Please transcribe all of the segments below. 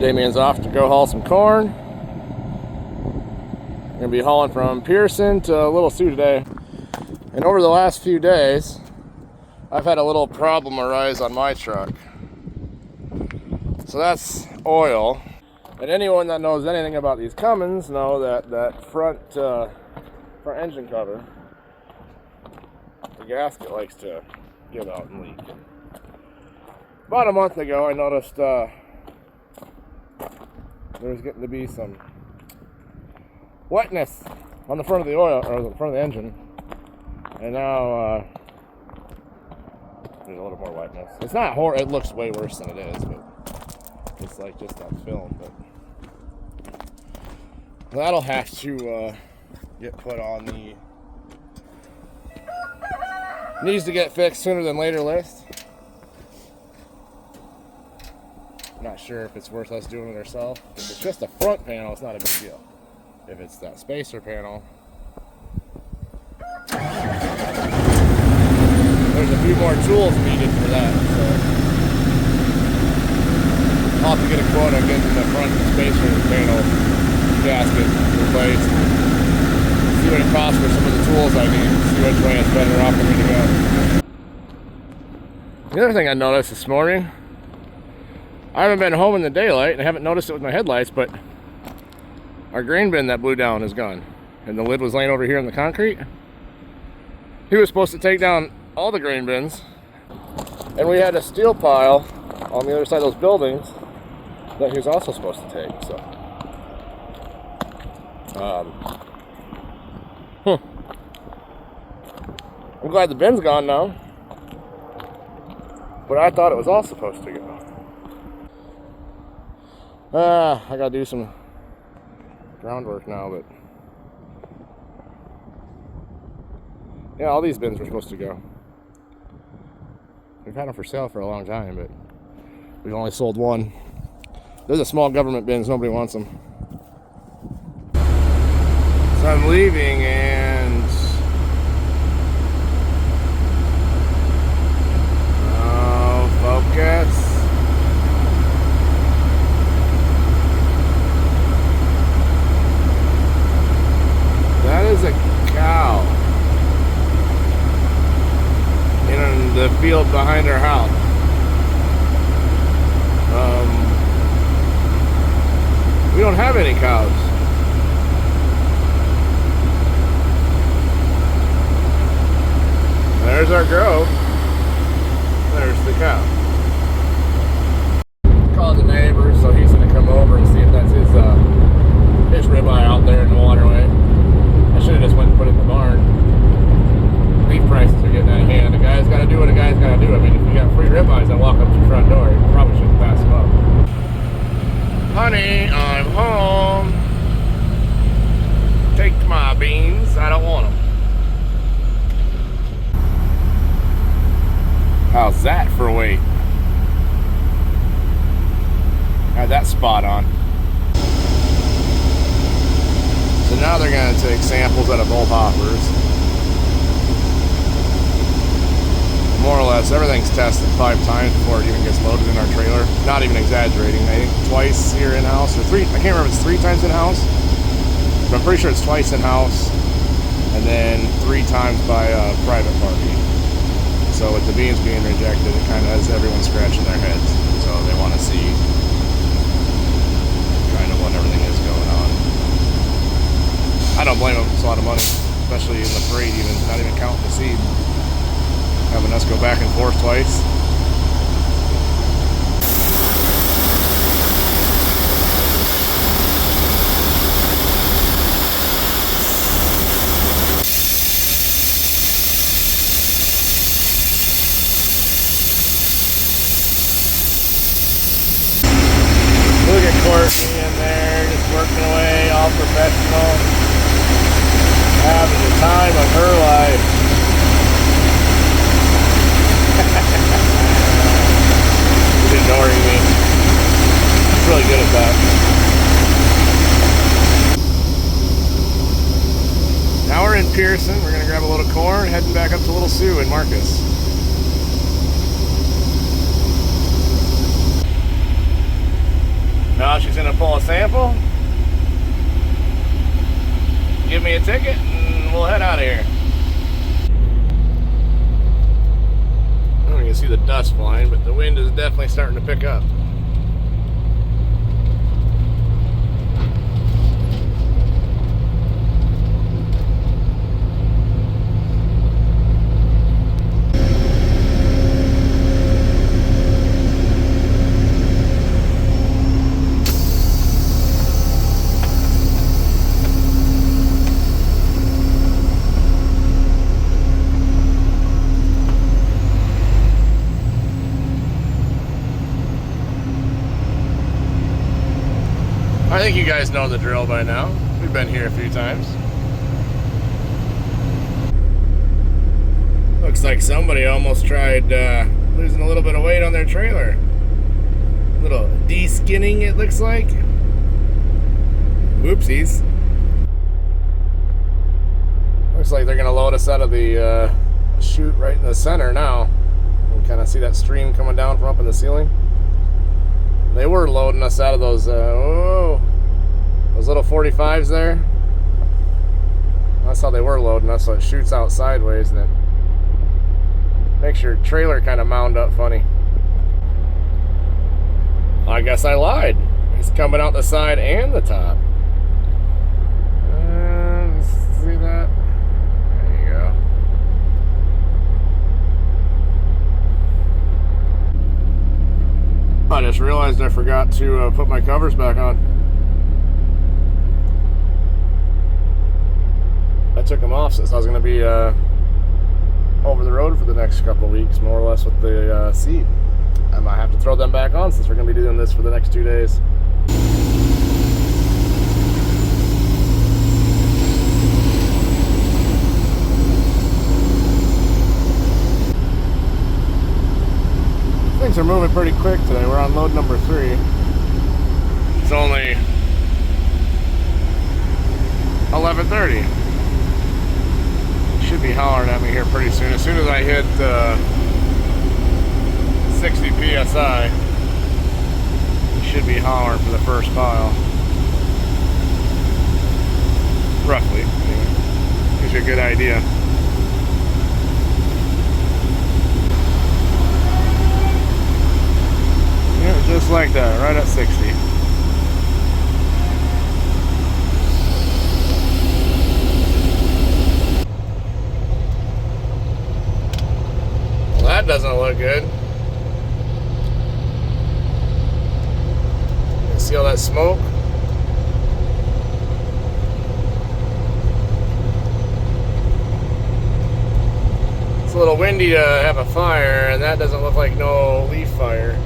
Damien's off to go haul some corn. Gonna be hauling from Pearson to Little Sioux today. And over the last few days, I've had a little problem arise on my truck. So that's oil. And anyone that knows anything about these Cummins know that front engine cover, the gasket likes to give out and leak. About a month ago, I noticed there was getting to be some wetness on the front of the oil, or the front of the engine, and now there's a little more wetness. It's not horrible. It looks way worse than it is, but it's like just on film. But that'll have to get put on the needs to get fixed sooner than later list. I'm not sure if it's worth us doing it ourselves. If it's just a front panel, it's not a big deal. If it's that spacer panel, there's a few more tools needed for that. So I'll have to get a quote on getting the front spacer panel gasket replaced. See what it costs for some of the tools I need. See which way it's better off for me to go. The other thing I noticed this morning, I haven't been home in the daylight and I haven't noticed it with my headlights, but our grain bin that blew down is gone. And the lid was laying over here in the concrete. He was supposed to take down all the grain bins, and we had a steel pile on the other side of those buildings that he was also supposed to take. So I'm glad the bin's gone now, but I thought it was all supposed to go. I gotta do some groundwork now, but yeah, all these bins were supposed to go. We've had them for sale for a long time, but we've only sold one. There's a small government bins, nobody wants them. So I'm leaving, and focus. That is a cow in the field behind our house. We don't have any cows. There's our grove. There's the cow. Called the neighbor, so he's gonna come over and see if that's his ribeye out there in the waterway. I should have just went and put it in the barn. Beef prices are getting out of hand. A guy's got to do what a guy's got to do. I mean, if you got free ribeyes that walk up to your front door, you probably shouldn't pass them up. Honey, I'm home. Take my beans. I don't want them. How's that for weight? Had that spot on. So now they're going to take samples out of both hoppers. More or less, everything's tested 5 times before it even gets loaded in our trailer. Not even exaggerating. I think twice here in-house, or 3. I can't remember if it's 3 times in-house, but I'm pretty sure it's twice in-house, and then 3 times by a private party. So with the beans being rejected, it kind of has everyone scratching their heads. So they want to see kind of what everything is going on. I don't blame them. It's a lot of money, especially in the freight, even not even counting the seed. Having us go back and forth twice. Look at Courtney in there, just working away, all professional, having the time of her life. He's ignoring me. He's really good at that. Now we're in Pearson. We're going to grab a load of corn, heading back up to Little Sioux in Marcus. Now pull a sample, give me a ticket, and we'll head out of here. I don't even see the dust flying, but the wind is definitely starting to pick up. I think you guys know the drill by now. We've been here a few times. Looks like somebody almost tried losing a little bit of weight on their trailer. A little de-skinning, it looks like. Whoopsies. Looks like they're going to load us out of the chute right in the center now. You can kind of see that stream coming down from up in the ceiling. They were loading us out of those, those little 45s there. That's how they were loading us, so it shoots out sideways and it makes your trailer kind of mound up funny. I guess I lied. It's coming out the side and the top. See that? There you go. I just realized I forgot to put my covers back on. I took them off since I was going to be over the road for the next couple of weeks, more or less, with the seat. I might have to throw them back on since we're going to be doing this for the next 2 days. Things are moving pretty quick today. We're on load number 3. It's only 11:30. Should be hollering at me here pretty soon. As soon as I hit 60 psi, it should be hollering for the first pile. Roughly. Anyway, gives you a good idea. Yeah, just like that, right at 60. Well, that doesn't look good. You see all that smoke? It's a little windy to have a fire, and that doesn't look like no leaf fire.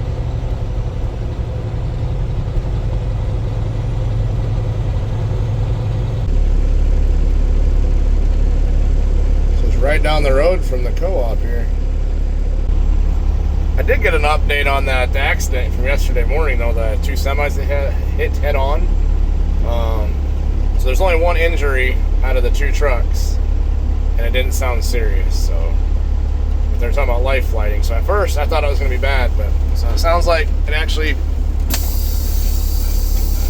Right down the road from the co-op here. I did get an update on that accident from yesterday morning, though. The 2 semis that hit head on. So there's only 1 injury out of the 2 trucks, and it didn't sound serious. So but they're talking about life flighting. So at first I thought it was going to be bad, but so it sounds like it actually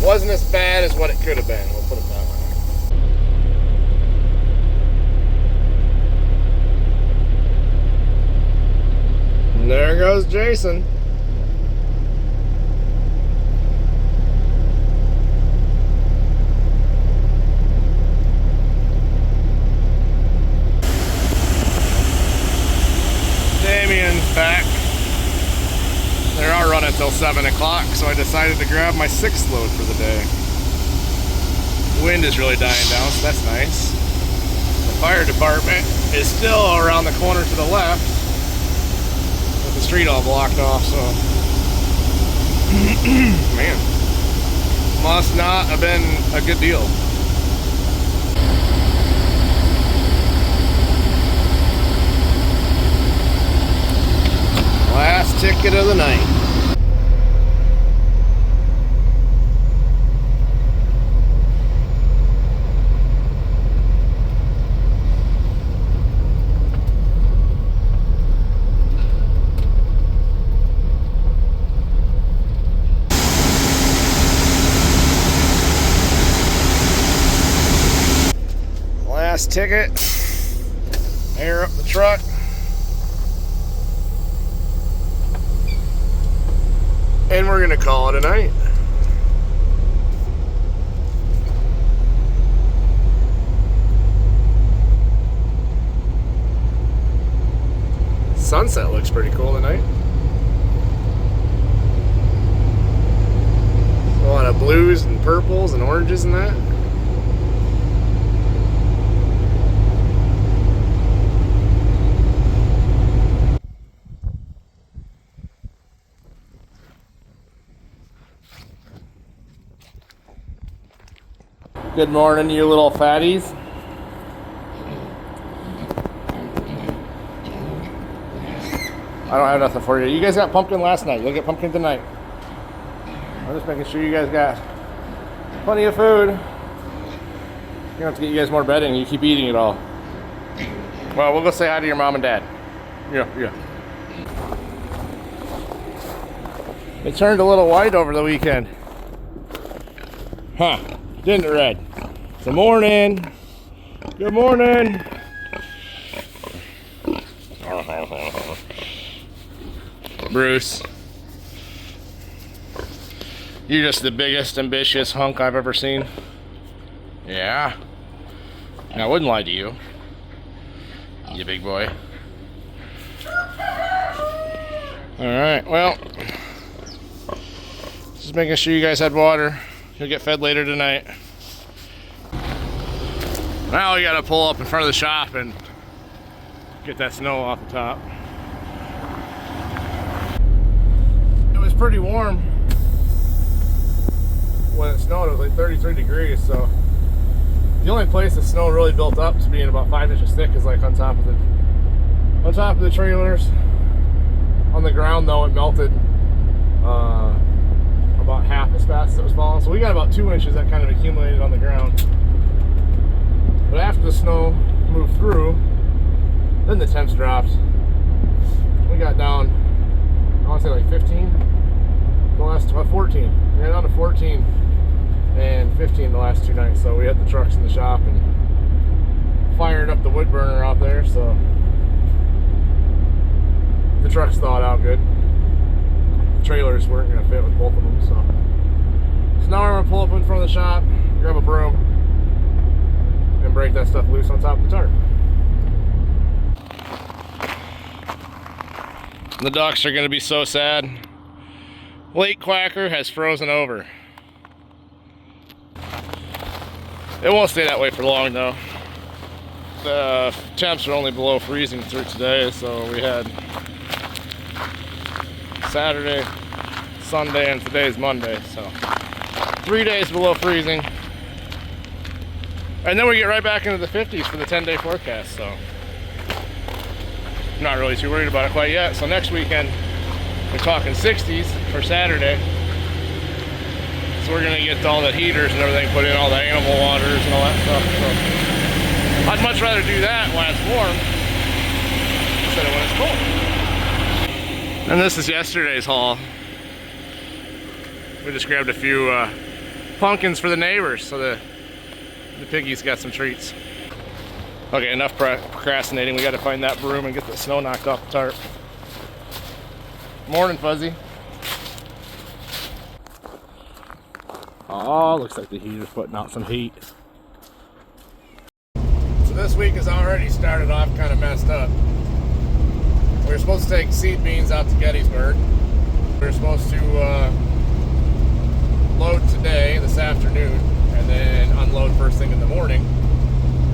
wasn't as bad as what it could have been. We'll put it that way. There goes Jason. Damien's back. They are running until 7 o'clock, so I decided to grab my 6th load for the day. Wind is really dying down, so that's nice. The fire department is still around the corner to the left. The street all blocked off, so man, must not have been a good deal. Last ticket of the night. ticket, air up the truck. And we're gonna call it a night. Sunset looks pretty cool tonight. A lot of blues and purples and oranges and that. Good morning, you little fatties. I don't have nothing for you. You guys got pumpkin last night. You'll get pumpkin tonight. I'm just making sure you guys got plenty of food. You're gonna have to get you guys more bedding. You keep eating it all. Well, we'll go say hi to your mom and dad. Yeah. It turned a little white over the weekend. Huh, didn't it, Red? Good morning. Good morning. Bruce, you're just the biggest ambitious hunk I've ever seen. Yeah, I wouldn't lie to you, you big boy. Alright, well, just making sure you guys had water. You'll get fed later tonight. Now we gotta pull up in front of the shop and get that snow off the top. It was pretty warm when it snowed. It was like 33 degrees, so the only place the snow really built up to being about 5 inches thick is like on top of the trailers. On the ground though, it melted about half as fast as it was falling. So we got about 2 inches that kind of accumulated on the ground. But after the snow moved through, then the temps dropped. We got down, I want to say like 15, the last 14. We got down to 14 and 15 the last 2 nights. So we had the trucks in the shop and fired up the wood burner out there. So the trucks thawed out good. The trailers weren't going to fit with both of them. So now we're going to pull up in front of the shop, grab a broom, and break that stuff loose on top of the tarp. The ducks are going to be so sad. Lake Quacker has frozen over. It won't stay that way for long though. The temps are only below freezing through today, so we had Saturday, Sunday, and today's Monday, so 3 days below freezing. And then we get right back into the 50s for the 10-day forecast, so I'm not really too worried about it quite yet. So next weekend, we're talking 60s for Saturday. So we're gonna get all the heaters and everything put in, all the animal waters and all that stuff. So I'd much rather do that when it's warm instead of when it's cold. And this is yesterday's haul. We just grabbed a few pumpkins for the neighbors, so the piggies got some treats. Okay, enough procrastinating. We got to find that broom and get the snow knocked off the tarp. Morning, Fuzzy. Oh, looks like the heater's putting out some heat. So this week has already started off kind of messed up. We were supposed to take seed beans out to Gettysburg. We were supposed to load today, this afternoon, and then unload first thing in the morning,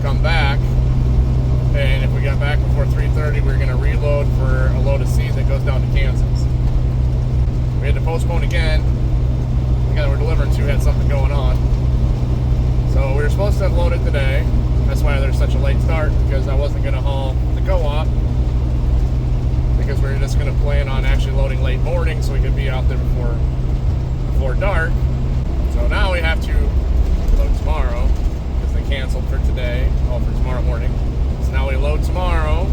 come back, and if we got back before 3:30, we were going to reload for a load of seed that goes down to Kansas. We had to postpone again. The guy that we're delivering to had something going on. So we were supposed to have loaded today. That's why there's such a late start, because I wasn't going to haul the co-op, because we were just going to plan on actually loading late morning so we could be out there before dark. So now we have to load tomorrow because they canceled for today, for tomorrow morning. So now we load tomorrow,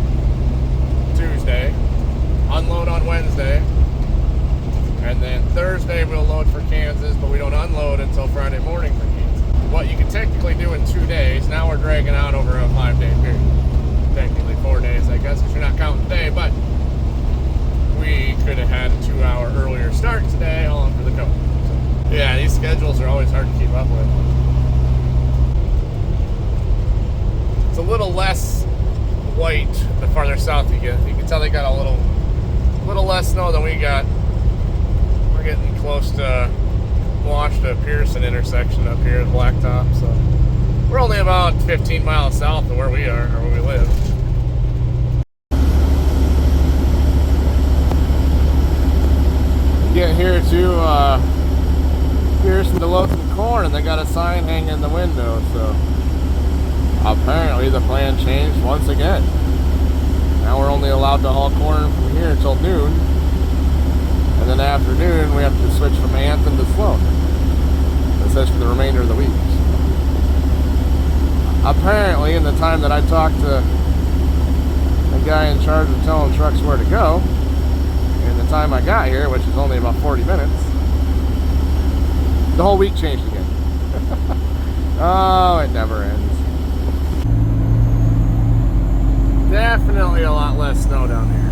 Tuesday, unload on Wednesday, and then Thursday we'll load for Kansas, but we don't unload until Friday morning for Kansas. what you can technically do in 2 days. Now we're dragging out over a 5-day period. Technically 4 days, I guess, if you're not counting today, but we could have had a 2-hour earlier start today, all under the coat. So, yeah, these schedules are always hard to keep up with. It's a little less white the farther south you get. You can tell they got a little less snow than we got. We're getting close to Washington Pearson intersection up here at Blacktop, so we're only about 15 miles south of where we are, or where we live. Get here to Pearson to load some corn, and they got a sign hanging in the window, so apparently the plan changed once again. Now we're only allowed to haul corn from here until noon, and then after noon we have to switch from Anthem to Sloan. It says for the remainder of the week. Apparently, in the time that I talked to the guy in charge of telling trucks where to go, and the time I got here, which is only about 40 minutes, the whole week changed again. Oh, it never ends. Definitely a lot less snow down here.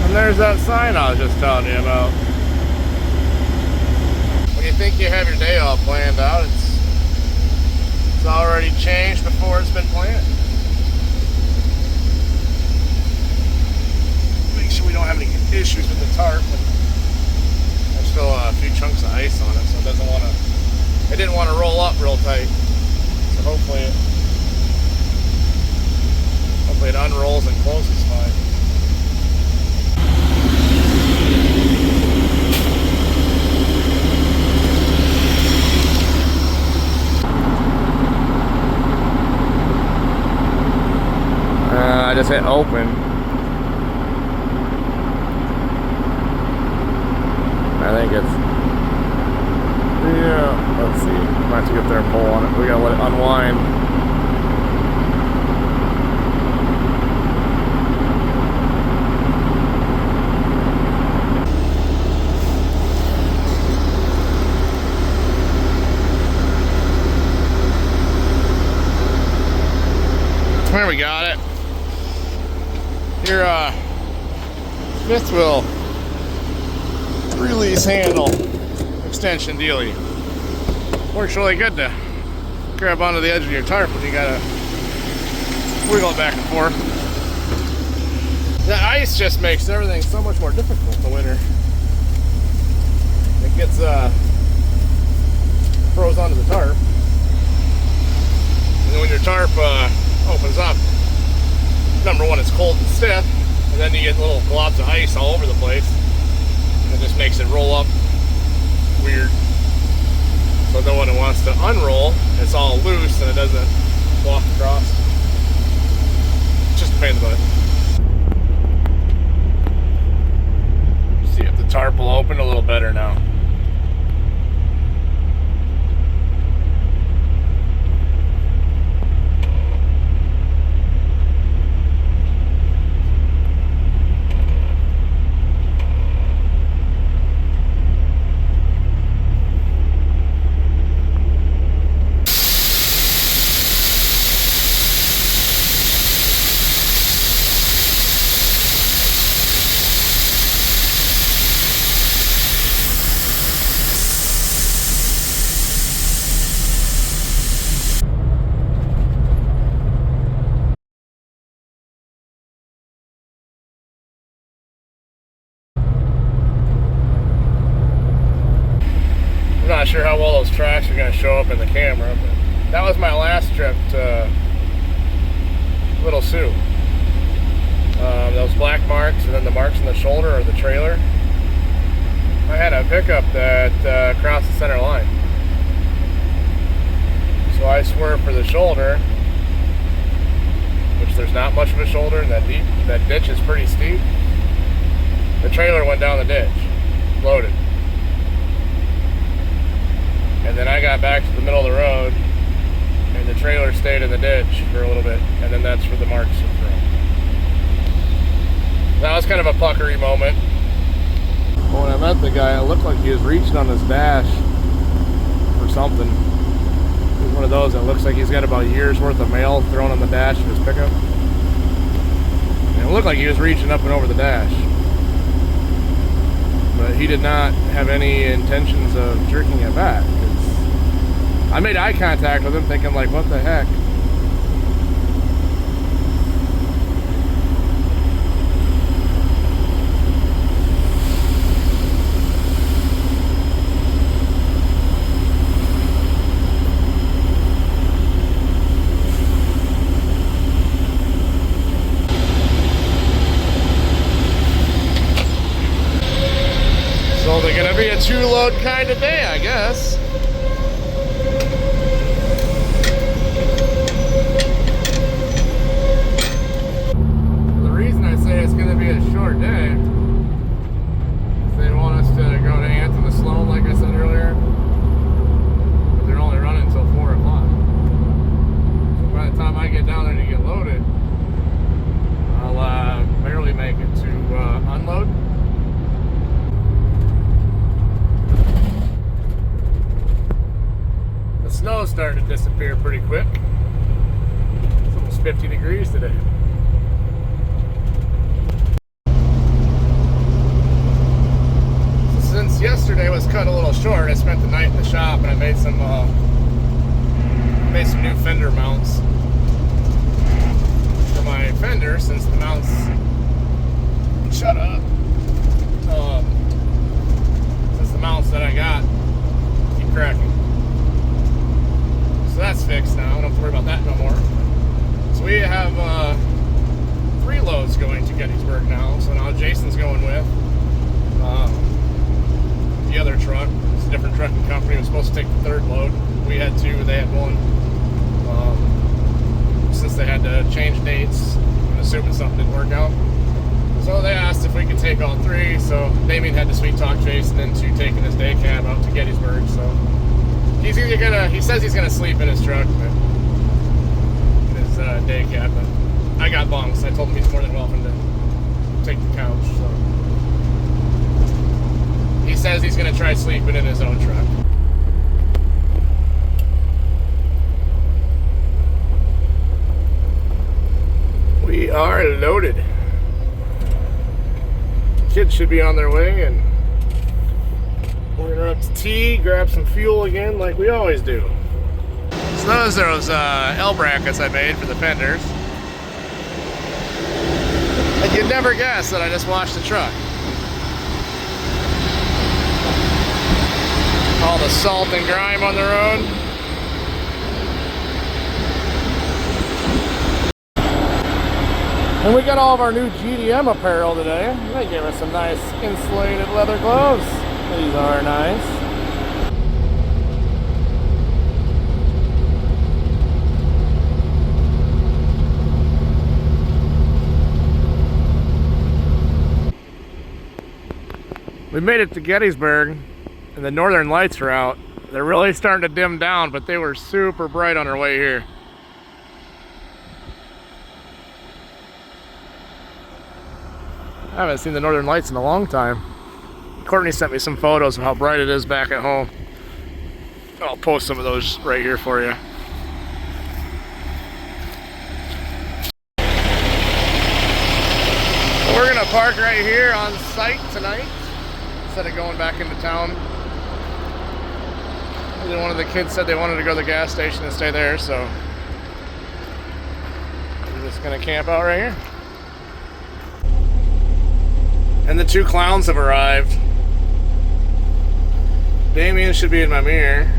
And there's that sign I was just telling you about. When you think you have your day all planned out, it's already changed before it's been planned. Make sure we don't have any issues with the tarp. There's still a few chunks of ice on it, so it didn't want to roll up real tight. So hopefully it unrolls and closes fine. I just hit open. I think it's, yeah, let's see. Might have to get there and pull on it. We gotta let it unwind. There we got it. Your fifth wheel release handle extension dealie works really good to grab onto the edge of your tarp when you gotta wiggle it back and forth. The ice just makes everything so much more difficult in the winter. It gets froze onto the tarp, and then when your tarp opens up, number one, it's cold and stiff, and then you get little globs of ice all over the place, and it just makes it roll up weird. So then when it wants to unroll, it's all loose and it doesn't walk across. It's just a pain in the butt. See if the tarp will open a little better now. I'm not sure how well those tracks are going to show up in the camera, but that was my last trip to Little Sioux. Those black marks and then the marks in the shoulder or the trailer. I had a pickup that crossed the center line. So I swerved for the shoulder, which there's not much of a shoulder, and that ditch is pretty steep. The trailer went down the ditch, loaded. And then I got back to the middle of the road, and the trailer stayed in the ditch for a little bit, and then that's where the marks are from. That was kind of a puckery moment. But when I met the guy, it looked like he was reaching on his dash for something. He's one of those that looks like he's got about a year's worth of mail thrown on the dash of his pickup. And it looked like he was reaching up and over the dash. But he did not have any intentions of jerking it back. I made eye contact with him thinking like, what the heck? So they're gonna be a 2-load kind of day, I guess. The reason I say it's gonna be a short day is they want us to go to Anthem and Sloan, like I said earlier. But they're only running until 4 o'clock. So by the time I get down there to get loaded, I'll barely make it to unload. The snow's starting to disappear pretty quick. It's almost 50 degrees today. So since yesterday was cut a little short, I spent the night in the shop and I made some new Fender mounts for my Fender, since the mounts, shut up, since the mounts that I got keep cracking. So that's fixed now. I don't have to worry about that no more. So we have 3 loads going to Gettysburg now. So now Jason's going with the other truck. It's a different trucking company. It was supposed to take the 3rd load. We had 2, they had 1. Since they had to change dates, I'm assuming something didn't work out. So they asked if we could take all 3. So Damien had to sweet talk Jason into taking his day cab out to Gettysburg. So he's either gonna, he says he's gonna sleep in his truck, but in his day cab, but I got bunks. I told him he's more than welcome to take the couch, so he says he's gonna try sleeping in his own truck. We are loaded. Kids should be on their way, and we're gonna run up to T, grab some fuel again like we always do. So those are those L brackets I made for the fenders. And you'd never guess that I just washed the truck. All the salt and grime on the road. And we got all of our new GDM apparel today. They gave us some nice insulated leather gloves. These are nice. We made it to Gettysburg and the northern lights are out. They're really starting to dim down, but they were super bright on our way here. I haven't seen the northern lights in a long time. Courtney sent me some photos of how bright it is back at home. I'll post some of those right here for you. We're gonna park right here on site tonight instead of going back into town. One of the kids said they wanted to go to the gas station and stay there, so we're just gonna camp out right here. And the 2 clowns have arrived. Damien should be in my mirror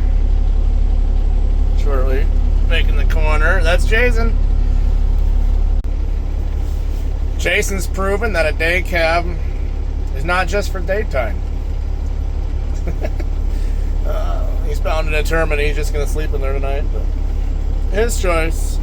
shortly, making the corner. That's Jason. Jason's proven that a day cab is not just for daytime. He's bound and determined he's just gonna sleep in there tonight, but his choice.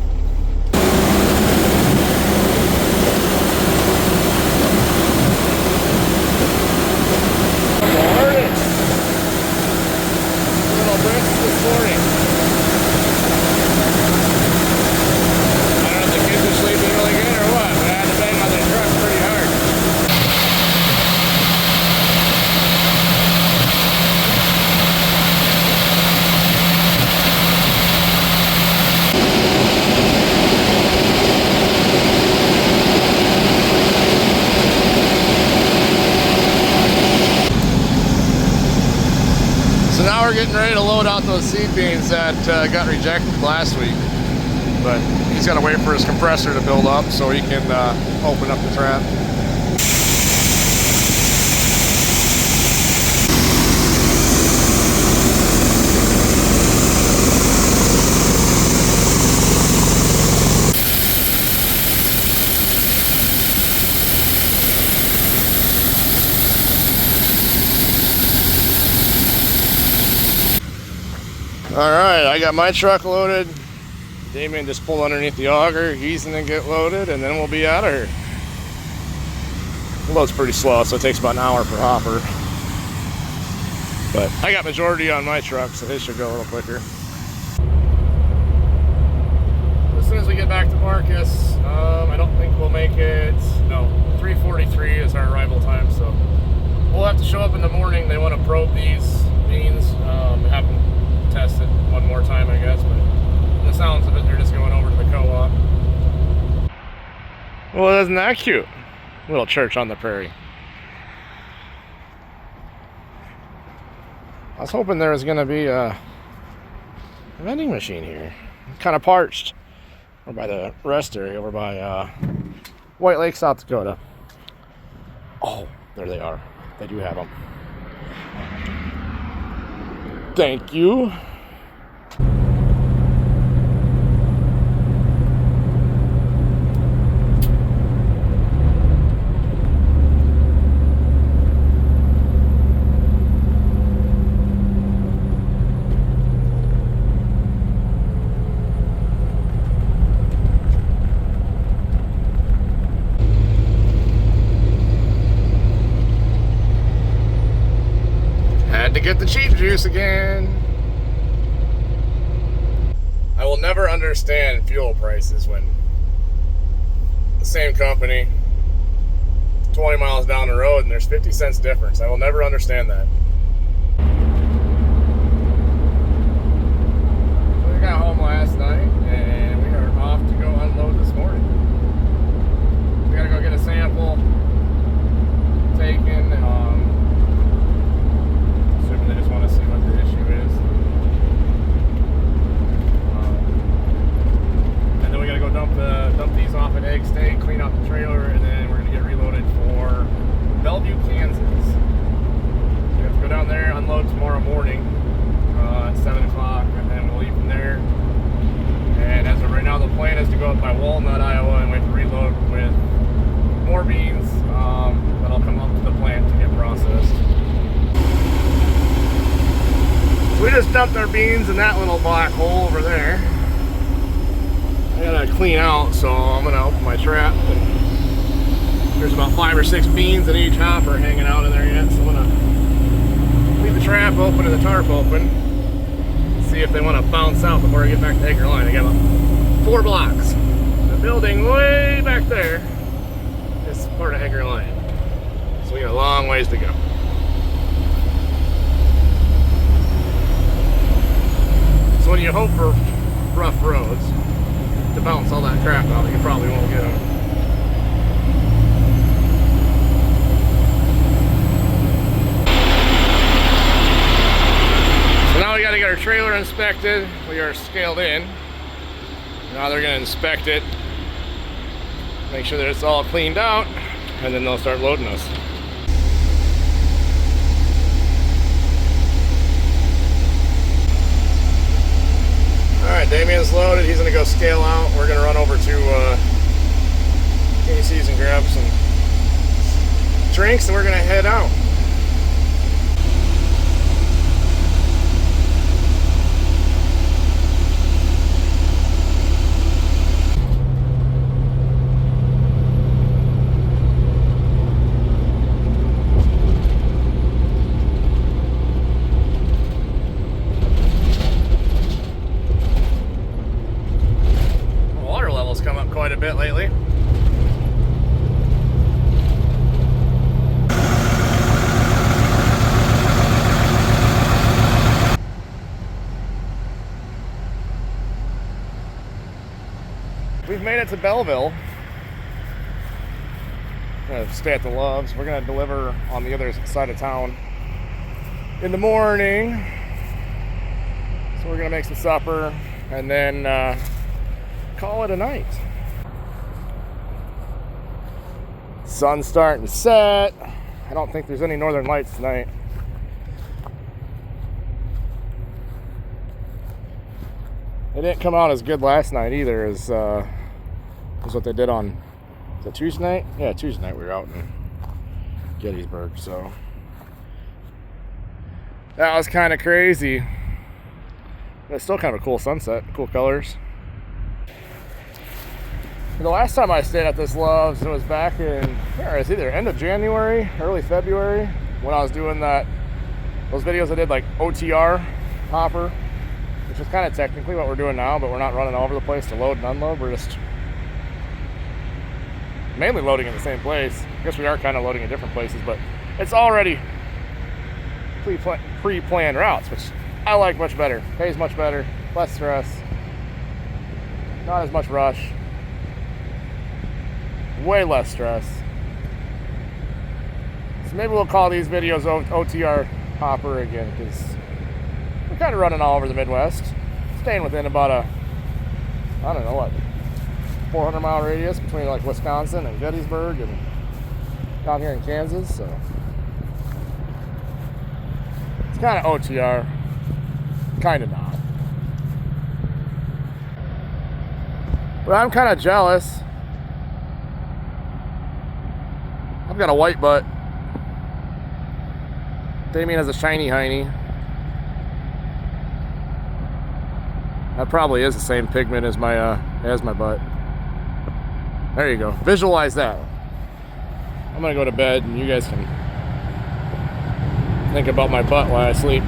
getting ready to load out those seed beans that got rejected last week. But he's got to wait for his compressor to build up so he can open up the trap. Alright, I got my truck loaded. Damien just pulled underneath the auger. He's gonna get loaded and then we'll be out of here. The load's pretty slow, so it takes about an hour per hopper. But I got majority on my truck, so his should go a little quicker. As soon as we get back to Marcus, I don't think we'll make it. No, 3:43 is our arrival time, so we'll have to show up in the morning. They want to probe these beans, have them tested one more time, I guess, but the sounds of it, they're just going over to the co-op. Well, isn't that cute? Little church on the prairie. I was hoping there was going to be a vending machine here. Kind of parched. Over by the rest area, over by White Lake, South Dakota. Oh, there they are. They do have them. Thank you. Had to get the cheap juice again. I will never understand fuel prices when the same company 20 miles down the road and there's 50 cents difference. I will never understand that. So we got home last night and we are off to go unload this morning. We gotta go get a sample taken. Assuming they just want to see what the issue is. And then we gotta go dump these off at Egg State, clean out the trailer, and then we're gonna get reloaded for Bellevue, Kansas. We have to go down there, unload tomorrow morning at 7 o'clock, and then we'll leave from there. And as of right now, the plan is to go up by Walnut, Iowa, and wait to reload with more beans that'll come up to the plant to get processed. We just dumped our beans in that little black hole over there. I gotta clean out, so I'm gonna open my trap. And there's about 5 or 6 beans in each hopper hanging out in there yet, so I'm gonna leave the trap open and the tarp open. See if they want to bounce out before I get back to Hager Line. I got about 4 blocks. The building way back there is part of Hager Line, so we got a long ways to go. So when you hope for rough roads to bounce all that crap out, you probably won't get them. So now we got to get our trailer inspected. We are scaled in. Now they're going to inspect it, make sure that it's all cleaned out, and then they'll start loading us. Alright, Damien's loaded. He's going to go scale out. We're going to run over to Casey's and grab some drinks, and we're going to head out. Come up quite a bit lately. We've made it to Belleville. We're gonna stay at the Loves. We're gonna deliver on the other side of town in the morning. So we're gonna make some supper and then call it a night. Sun's starting to set. I don't think there's any northern lights tonight. It didn't come out as good last night either as what they did on, was it Tuesday night? Yeah, Tuesday night we were out in Gettysburg, so that was kind of crazy. But it's still kind of a cool sunset, cool colors. The last time I stayed at this Love's, it was back in, it was either end of January, early February, when I was doing those videos I did, like OTR hopper, which is kind of technically what we're doing now, but we're not running all over the place to load and unload. We're just mainly loading in the same place. I guess we are kind of loading in different places, but it's already pre-planned routes, which I like much better. Pays much better, less stress, not as much rush, way less stress. So maybe we'll call these videos OTR hopper again, because we're kind of running all over the Midwest, staying within about a, I don't know what, 400-mile radius between like Wisconsin and Gettysburg and down here in Kansas. So it's kind of OTR, kind of not. But I'm kind of jealous. I've got a white butt. Damien has a shiny hiney. That probably is the same pigment as my butt. There you go. Visualize that. I'm gonna go to bed and you guys can think about my butt while I sleep.